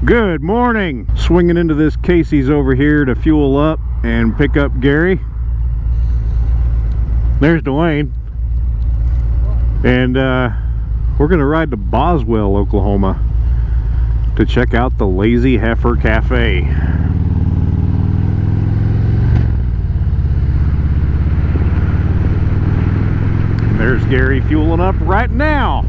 Good morning. Swinging into this Casey's over here to fuel up and pick up Gary. There's Dwayne. And we're gonna ride to Boswell, Oklahoma to check out the Lazy Heifer Cafe. And there's Gary fueling up right now.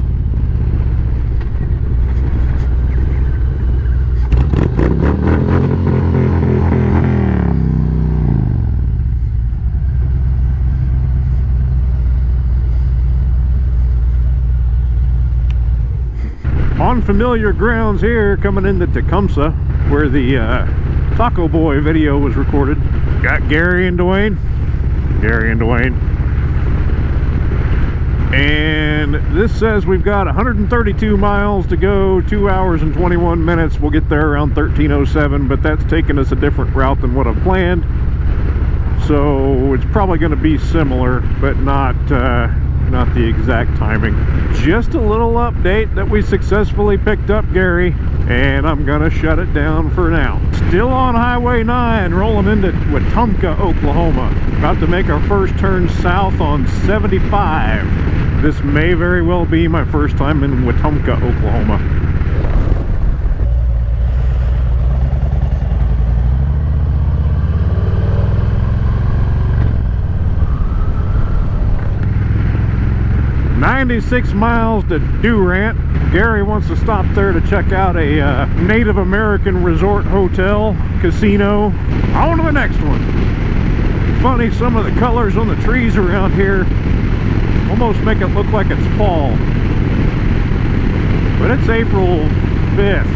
On familiar grounds here, coming into Tecumseh, where the Taco Boy video was recorded. Got Gary and Dwayne. And this says we've got 132 miles to go, 2 hours and 21 minutes. We'll get there around 13:07, but that's taking us a different route than what I've planned. So it's probably going to be similar, but not the exact timing. Just a little update that we successfully picked up Gary, and I'm gonna shut it down for now. Still on Highway 9, rolling into Wetumpka, Oklahoma. About to make our first turn south on 75. This may very well be my first time in Wetumpka, Oklahoma. "96 miles to Durant." Gary wants to stop there to check out a Native American resort hotel, casino. On to the next one. Funny, some of the colors on the trees around here almost make it look like it's fall. But it's April 5th.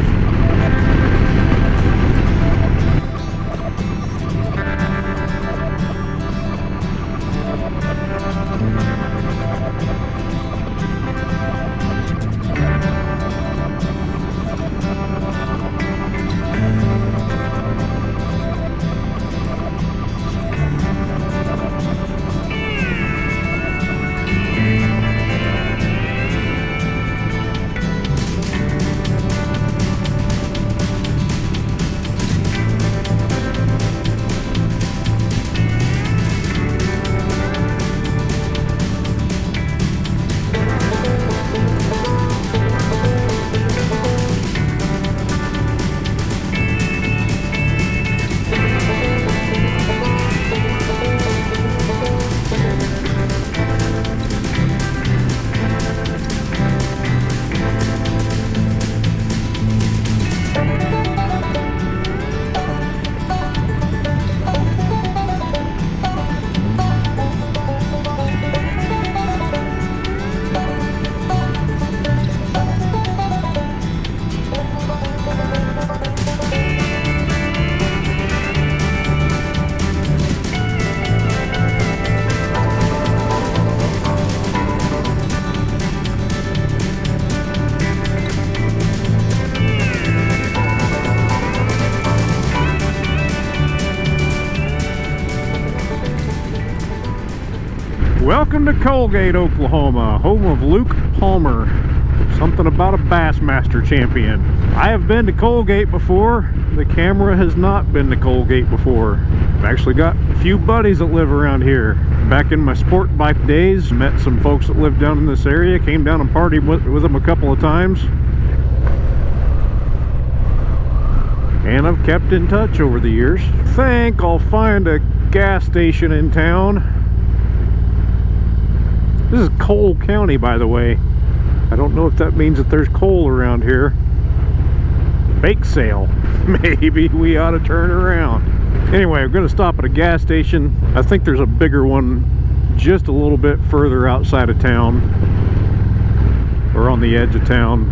Welcome to Colgate, Oklahoma, home of Luke Palmer. Something about a Bassmaster champion. I have been to Colgate before. The camera has not been to Colgate before. I've actually got a few buddies that live around here. Back in my sport bike days, met some folks that lived down in this area, came down and partied with them a couple of times. And I've kept in touch over the years. Think I'll find a gas station in town. This is Coal County, by the way. I don't know if that means that there's coal around here. Bake sale. Maybe we ought to turn around. Anyway, I'm going to stop at a gas station. I think there's a bigger one just a little bit further outside of town, or on the edge of town,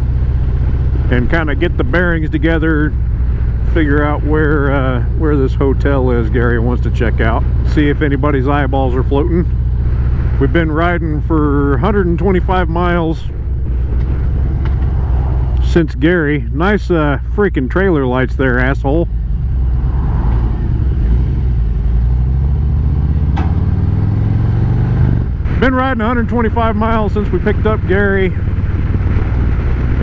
and kind of get the bearings together, figure out where this hotel is Gary wants to check out, see if anybody's eyeballs are floating. We've been riding for 125 miles since Gary. Nice freaking trailer lights there, asshole. Been riding 125 miles since we picked up Gary,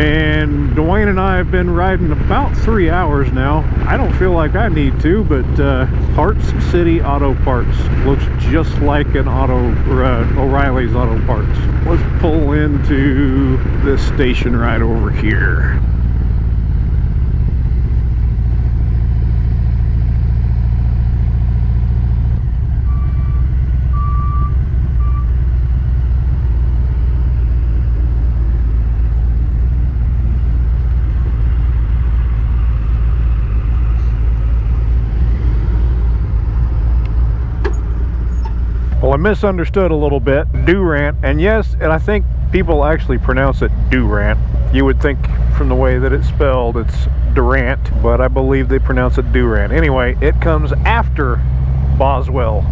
And Dwayne and I have been riding about 3 hours now. I don't feel like I need to, but Parts City Auto Parts looks just like an O'Reilly's Auto Parts. Let's pull into this station right over here. Well, I misunderstood a little bit. Durant, and yes, and I think people actually pronounce it Durant. You would think from the way that it's spelled, it's Durant, but I believe they pronounce it Durant. Anyway, it comes after Boswell.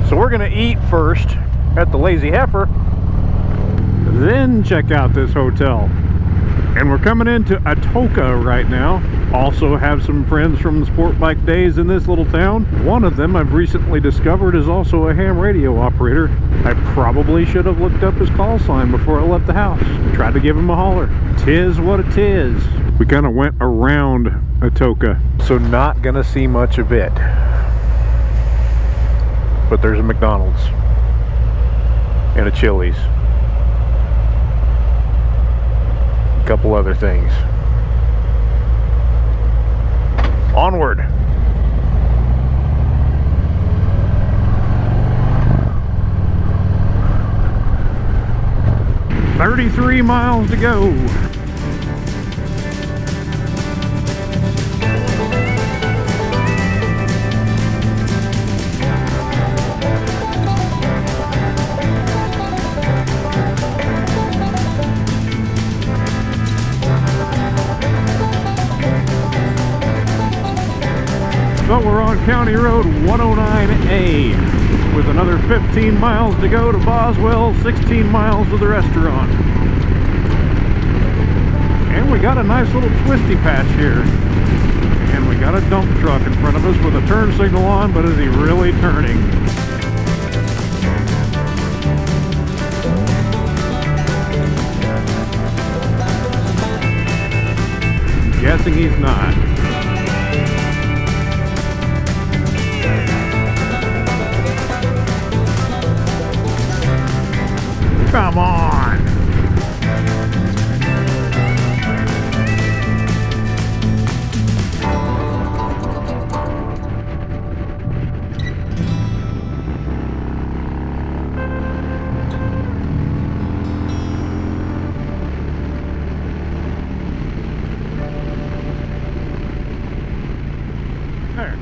So we're gonna eat first at the Lazy Heifer, then check out this hotel. And we're coming into Atoka right now. Also have some friends from the Sport Bike Days in this little town. One of them I've recently discovered is also a ham radio operator. I probably should have looked up his call sign before I left the house. Tried to give him a holler. Tis what it is. We kind of went around Atoka, so not gonna see much of it. But there's a McDonald's and a Chili's. Couple other things. Onward. "33 miles to go." But we're on County Road 109A with another 15 miles to go to Boswell, 16 miles to the restaurant. And we got a nice little twisty patch here. And we got a dump truck in front of us with a turn signal on, but is he really turning? Guessing he's not. Come on! There.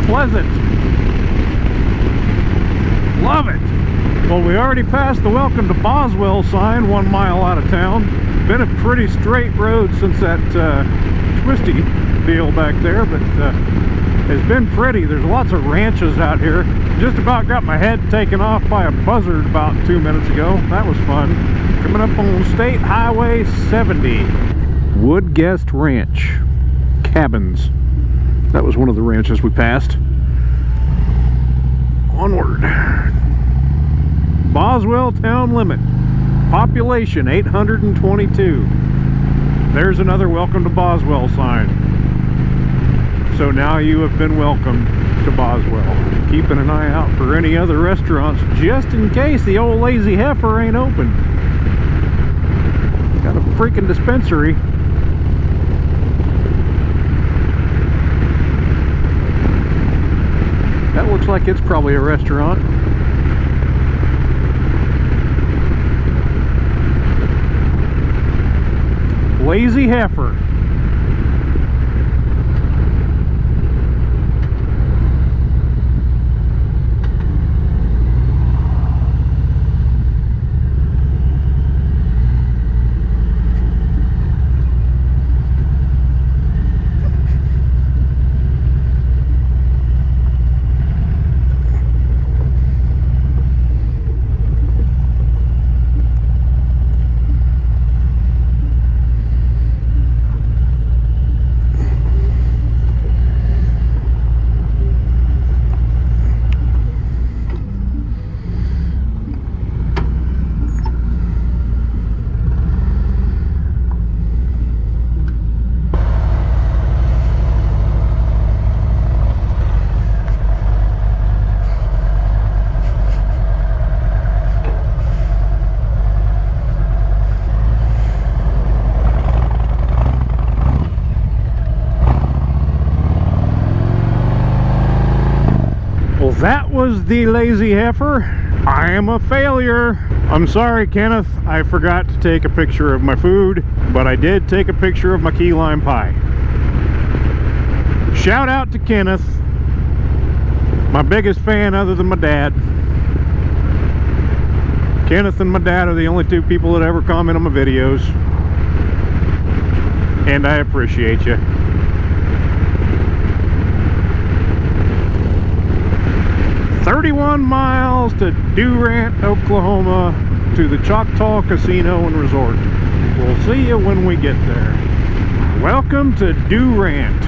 Pleasant. Love it. Well, we already passed the Welcome to Boswell sign 1 mile out of town. Been a pretty straight road since that twisty deal back there, but it's been pretty. There's lots of ranches out here. Just about got my head taken off by a buzzard about 2 minutes ago. That was fun. Coming up on State Highway 70. Wood Guest Ranch. Cabins. That was one of the ranches we passed. Onward. Boswell town limit. Population 822. There's another welcome to Boswell sign. So now you have been welcomed to Boswell. Keeping an eye out for any other restaurants just in case the old Lazy Heifer ain't open. Got a freaking dispensary. That looks like it's probably a restaurant. Lazy Heifer. That was the Lazy Heifer. I am a failure. I'm sorry, Kenneth. I forgot to take a picture of my food, but I did take a picture of my key lime pie. Shout out to Kenneth, my biggest fan other than my dad. Kenneth and my dad are the only two people that ever comment on my videos, and I appreciate you. 31 miles to Durant, Oklahoma, to the Choctaw Casino and Resort. We'll see you when we get there. Welcome to Durant.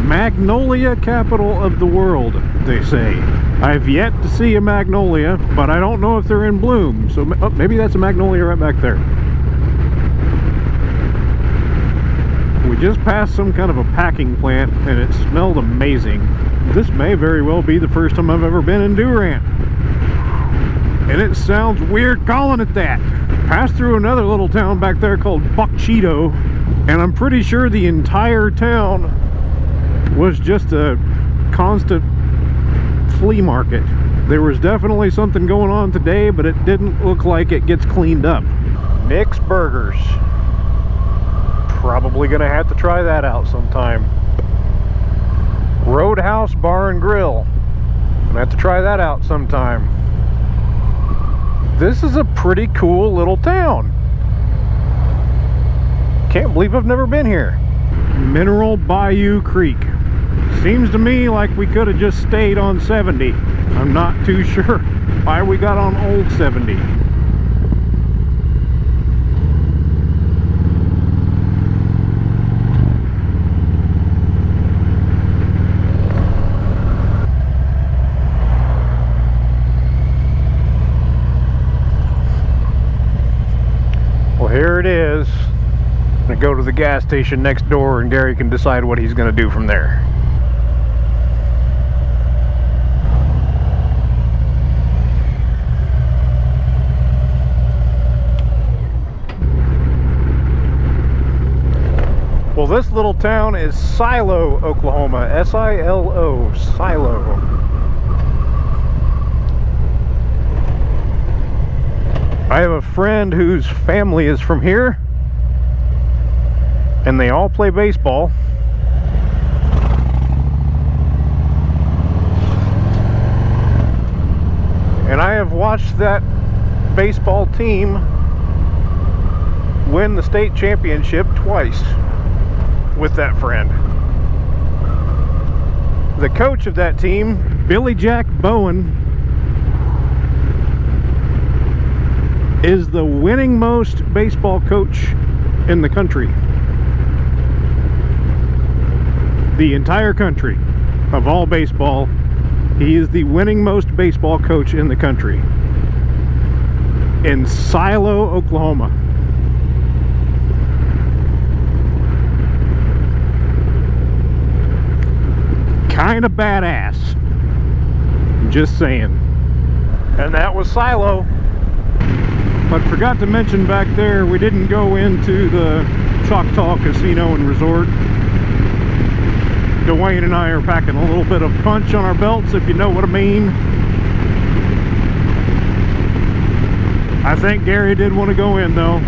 Magnolia capital of the world, they say. I've yet to see a magnolia, but I don't know if they're in bloom. So maybe that's a magnolia right back there. We just passed some kind of a packing plant and it smelled amazing. This may very well be the first time I've ever been in Durant. And it sounds weird calling it that. Passed through another little town back there called Buckcheeto, and I'm pretty sure the entire town was just a constant flea market. There was definitely something going on today, but it didn't look like it gets cleaned up. Nick's Burgers. Probably gonna have to try that out sometime. Roadhouse Bar and Grill. Gonna have to try that out sometime. This is a pretty cool little town. Can't believe I've never been here. Mineral Bayou Creek. Seems to me like we could have just stayed on 70. I'm not too sure why we got on old 70. Here it is. I'm gonna go to the gas station next door and Gary can decide what he's gonna do from there. Well, this little town is Silo, Oklahoma. S-I-L-O, Silo. I have a friend whose family is from here, and they all play baseball. And I have watched that baseball team win the state championship twice with that friend. The coach of that team, Billy Jack Bowen, is the winningmost baseball coach in the country. The entire country of all baseball, he is the winningmost baseball coach in the country. In Silo, Oklahoma. kind of badass. Just saying. And that was Silo. But forgot to mention back there, we didn't go into the Choctaw Casino and Resort. Dwayne and I are packing a little bit of punch on our belts, if you know what I mean. I think Gary did want to go in though.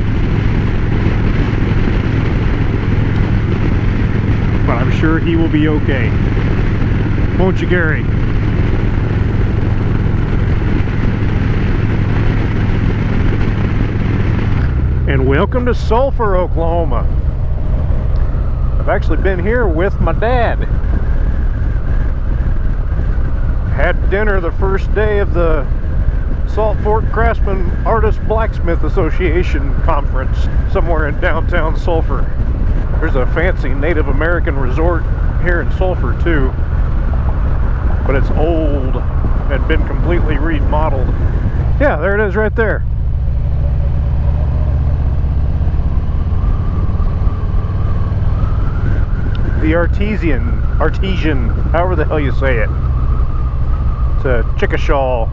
But I'm sure he will be okay. Won't you, Gary? And welcome to Sulphur, Oklahoma. I've actually been here with my dad. Had dinner the first day of the Salt Fork Craftsman Artist Blacksmith Association conference somewhere in downtown Sulphur. There's a fancy Native American resort here in Sulphur too, but it's old and been completely remodeled. Yeah, there it is right there. The Artesian, however the hell you say it. It's a Chickasaw,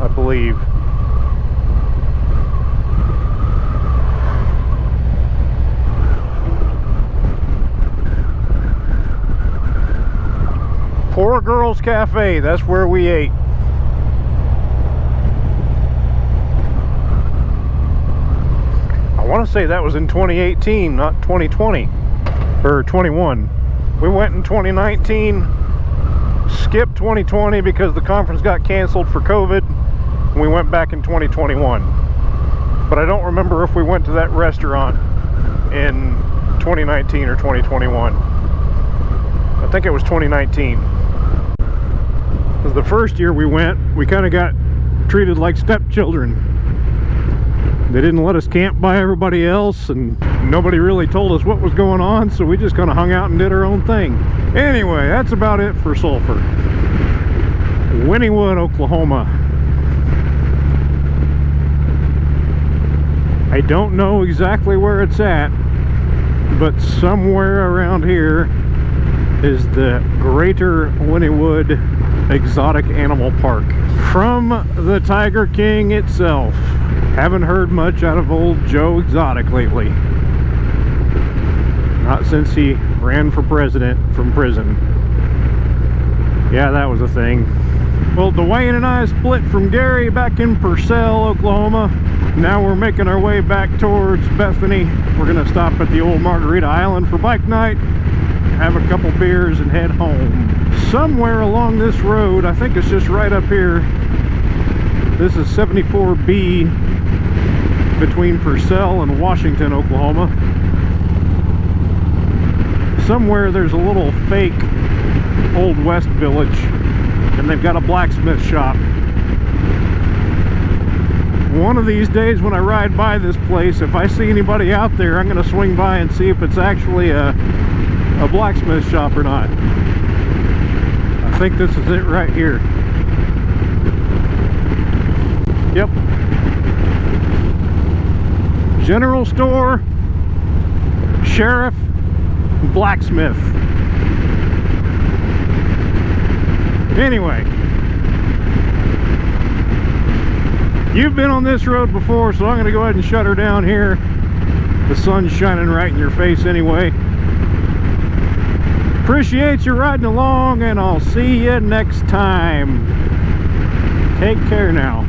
I believe. Poor Girls Cafe, that's where we ate. I want to say that was in 2018, not 2020 or 21. We went in 2019, skipped 2020 because the conference got canceled for COVID, and we went back in 2021. But I don't remember if we went to that restaurant in 2019 or 2021. I think it was 2019. Because the first year we went, we kind of got treated like stepchildren. They didn't let us camp by everybody else, and nobody really told us what was going on, so we just kind of hung out and did our own thing. Anyway, that's about it for Sulphur. Wynnewood, Oklahoma. I don't know exactly where it's at, but somewhere around here is the Greater Wynnewood Exotic Animal Park. From the Tiger King itself. Haven't heard much out of old Joe Exotic lately. Not since he ran for president from prison. Yeah, that was a thing. Well, Dwayne and I split from Gary back in Purcell, Oklahoma. Now we're making our way back towards Bethany. We're gonna stop at the old Margarita Island for bike night, have a couple beers, and head home. Somewhere along this road, I think it's just right up here, this is 74B between Purcell and Washington, Oklahoma. Somewhere there's a little fake Old West village, and they've got a blacksmith shop. One of these days when I ride by this place, if I see anybody out there, I'm going to swing by and see if it's actually a blacksmith shop or not. I think this is it right here. Yep. General store, sheriff, blacksmith. Anyway, you've been on this road before, so I'm going to go ahead and shut her down here. The sun's shining right in your face anyway. Appreciate you riding along, and I'll see you next time. Take care now.